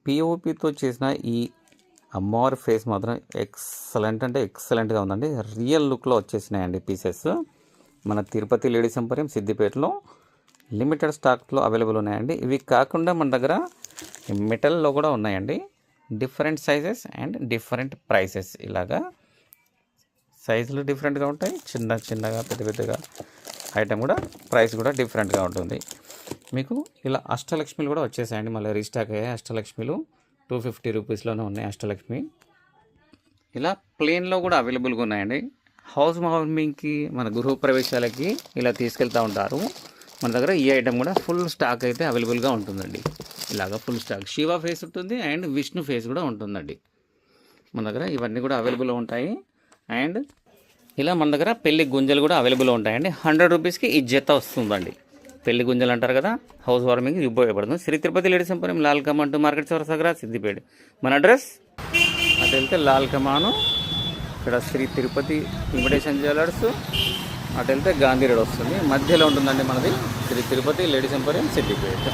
పిఓపితో చేసిన ఈ అమ్మవారి ఫేస్ మాత్రం ఎక్సలెంట్ అంటే ఎక్సలెంట్గా ఉందండి. రియల్ లుక్లో వచ్చేసినాయండి పీసెస్. మన తిరుపతి లేడీస్ ఎంపోరియం సిద్దిపేటలో లిమిటెడ్ స్టాక్లో అవైలబుల్ ఉన్నాయండి. ఇవి కాకుండా మన దగ్గర మెటల్లో కూడా ఉన్నాయండి. Different sizes and different prices. ఇలాగా సైజులు డిఫరెంట్గా ఉంటాయి, చిన్నగా పెద్దగా ఐటమ్ కూడా ప్రైస్ కూడా డిఫరెంట్గా ఉంటుంది. మీకు ఇలా అష్టలక్ష్మిలు కూడా వచ్చేసాయండి, మళ్ళీ రీస్టాక్ అయ్యాయి. అష్టలక్ష్మిలు 250 రూపీస్లోనే ఉన్నాయి అష్టలక్ష్మి. ఇలా ప్లేన్లో కూడా అవైలబుల్గా ఉన్నాయండి. హౌస్ వార్మింగ్కి, మన గృహప్రవేశాలకి ఇలా తీసుకెళ్తూ ఉంటారు. మన దగ్గర ఈ ఐటమ్ కూడా ఫుల్ స్టాక్ అయితే అవైలబుల్గా ఉంటుందండి. ఇలాగ ఫుల్ స్టాక్ శివ ఫేస్ ఉంటుంది అండ్ విష్ణు ఫేస్ కూడా ఉంటుందండి. మన దగ్గర ఇవన్నీ కూడా అవైలబుల్ ఉంటాయి. అండ్ ఇలా మన దగ్గర పెళ్లి గుంజలు కూడా అవైలబుల్ ఉంటాయండి. 100 రూపీస్కి ఈ జత వస్తుందండి. పెళ్లి గుంజలు అంటారు కదా, హౌస్ వార్మింగ్ ఉపయోగపడుతుంది. Sri Tirupati ladies emporium, Lal Kaman to market చౌరసా, సిద్దిపేట. మన అడ్రస్ అటు వెళ్తే లాల్ కమాను, ఇక్కడ శ్రీ తిరుపతి ఇన్విటేషన్ జ్యువెలర్స్, అటు వెళ్తే గాంధీ రోడ్ వస్తుంది. మధ్యలో ఉంటుందండి మనది శ్రీ తిరుపతి లేడీస్ ఎంపోరియం సిద్దిపేట.